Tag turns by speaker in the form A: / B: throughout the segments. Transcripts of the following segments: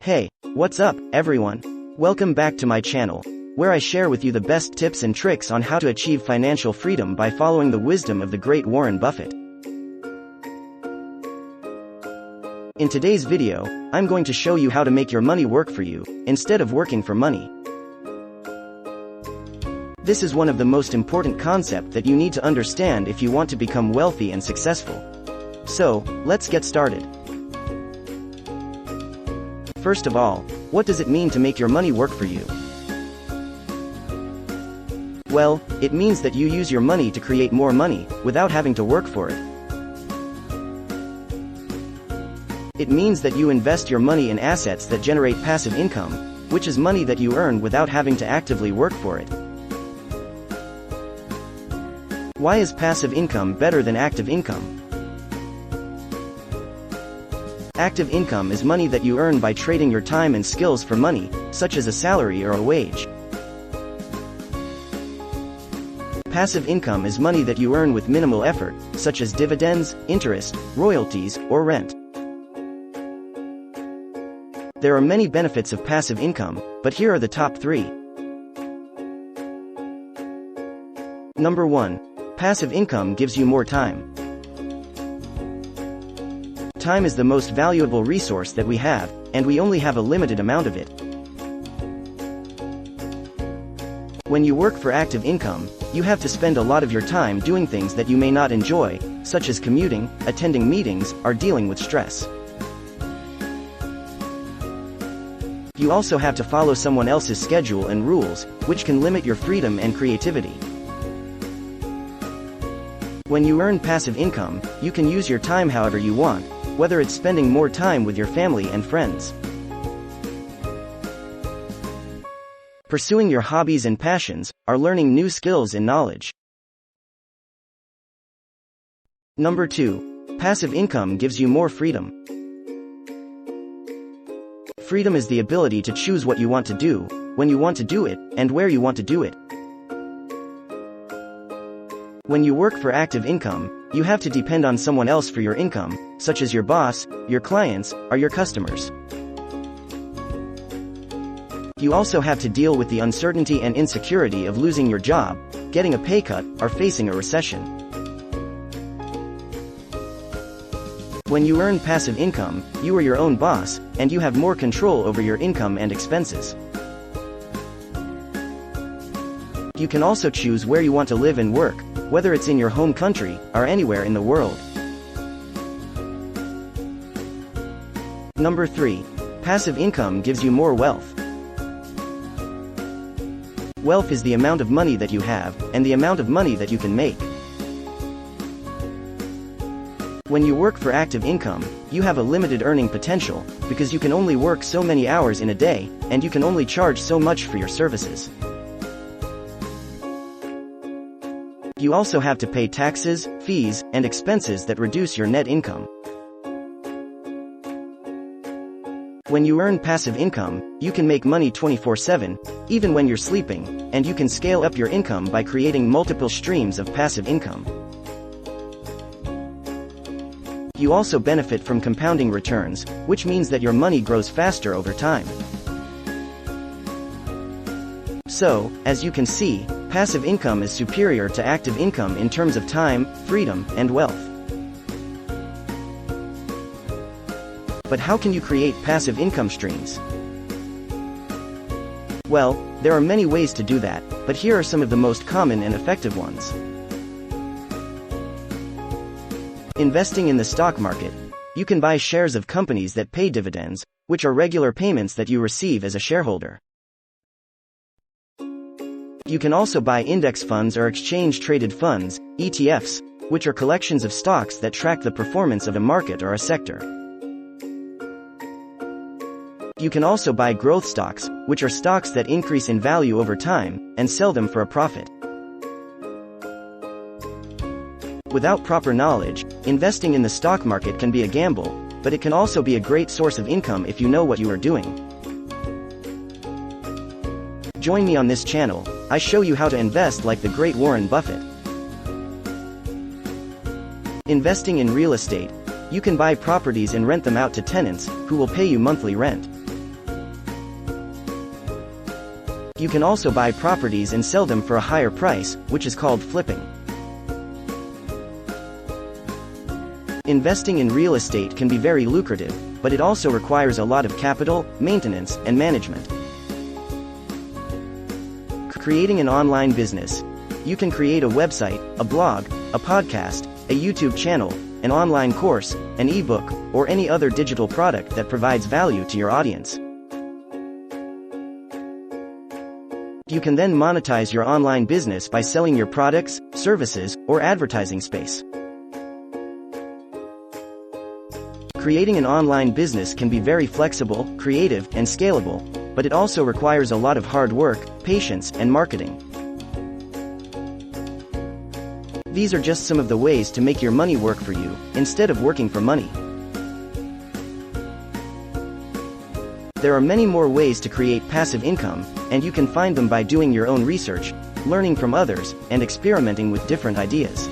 A: Hey, what's up, everyone? Welcome back to my channel, where I share with you the best tips and tricks on how to achieve financial freedom by following the wisdom of the great Warren Buffett. In today's video, I'm going to show you how to make your money work for you, instead of working for money. This is one of the most important concepts that you need to understand if you want to become wealthy and successful. So, let's get started. First of all, what does it mean to make your money work for you? Well, it means that you use your money to create more money, without having to work for it. It means that you invest your money in assets that generate passive income, which is money that you earn without having to actively work for it. Why is passive income better than active income? Active income is money that you earn by trading your time and skills for money, such as a salary or a wage. Passive income is money that you earn with minimal effort, such as dividends, interest, royalties, or rent. There are many benefits of passive income, but here are the top 3. Number 1. Passive income gives you more time. Time is the most valuable resource that we have, and we only have a limited amount of it. When you work for active income, you have to spend a lot of your time doing things that you may not enjoy, such as commuting, attending meetings, or dealing with stress. You also have to follow someone else's schedule and rules, which can limit your freedom and creativity. When you earn passive income, you can use your time however you want, whether it's spending more time with your family and friends, pursuing your hobbies and passions, or learning new skills and knowledge. Number 2. Passive income gives you more freedom. Freedom is the ability to choose what you want to do, when you want to do it, and where you want to do it. When you work for active income, you have to depend on someone else for your income, such as your boss, your clients, or your customers. You also have to deal with the uncertainty and insecurity of losing your job, getting a pay cut, or facing a recession. When you earn passive income, you are your own boss, and you have more control over your income and expenses. You can also choose where you want to live and work, whether it's in your home country, or anywhere in the world. Number 3. Passive income gives you more wealth. Wealth is the amount of money that you have, and the amount of money that you can make. When you work for active income, you have a limited earning potential, because you can only work so many hours in a day, and you can only charge so much for your services. You also have to pay taxes, fees, and expenses that reduce your net income. When you earn passive income, you can make money 24/7, even when you're sleeping, and you can scale up your income by creating multiple streams of passive income. You also benefit from compounding returns, which means that your money grows faster over time. So, as you can see, passive income is superior to active income in terms of time, freedom, and wealth. But how can you create passive income streams? Well, there are many ways to do that, but here are some of the most common and effective ones. Investing in the stock market. You can buy shares of companies that pay dividends, which are regular payments that you receive as a shareholder. You can also buy index funds or exchange-traded funds, ETFs, which are collections of stocks that track the performance of a market or a sector. You can also buy growth stocks, which are stocks that increase in value over time, and sell them for a profit. Without proper knowledge, investing in the stock market can be a gamble, but it can also be a great source of income if you know what you are doing. Join me on this channel. I show you how to invest like the great Warren Buffett. Investing in real estate. You can buy properties and rent them out to tenants, who will pay you monthly rent. You can also buy properties and sell them for a higher price, which is called flipping. Investing in real estate can be very lucrative, but it also requires a lot of capital, maintenance, and management. Creating an online business. You can create a website, a blog, a podcast, a YouTube channel, an online course, an ebook, or any other digital product that provides value to your audience. You can then monetize your online business by selling your products, services, or advertising space. Creating an online business can be very flexible, creative, and scalable, but it also requires a lot of hard work, patience, and marketing. These are just some of the ways to make your money work for you, instead of working for money. There are many more ways to create passive income, and you can find them by doing your own research, learning from others, and experimenting with different ideas.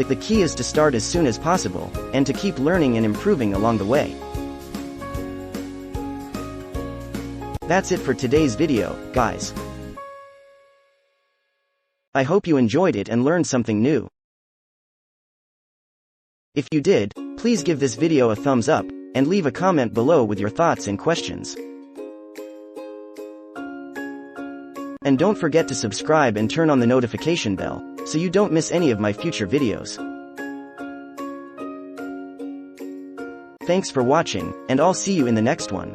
A: The key is to start as soon as possible, and to keep learning and improving along the way. That's it for today's video, guys. I hope you enjoyed it and learned something new. If you did, please give this video a thumbs up, and leave a comment below with your thoughts and questions. And don't forget to subscribe and turn on the notification bell, so you don't miss any of my future videos. Thanks for watching, and I'll see you in the next one.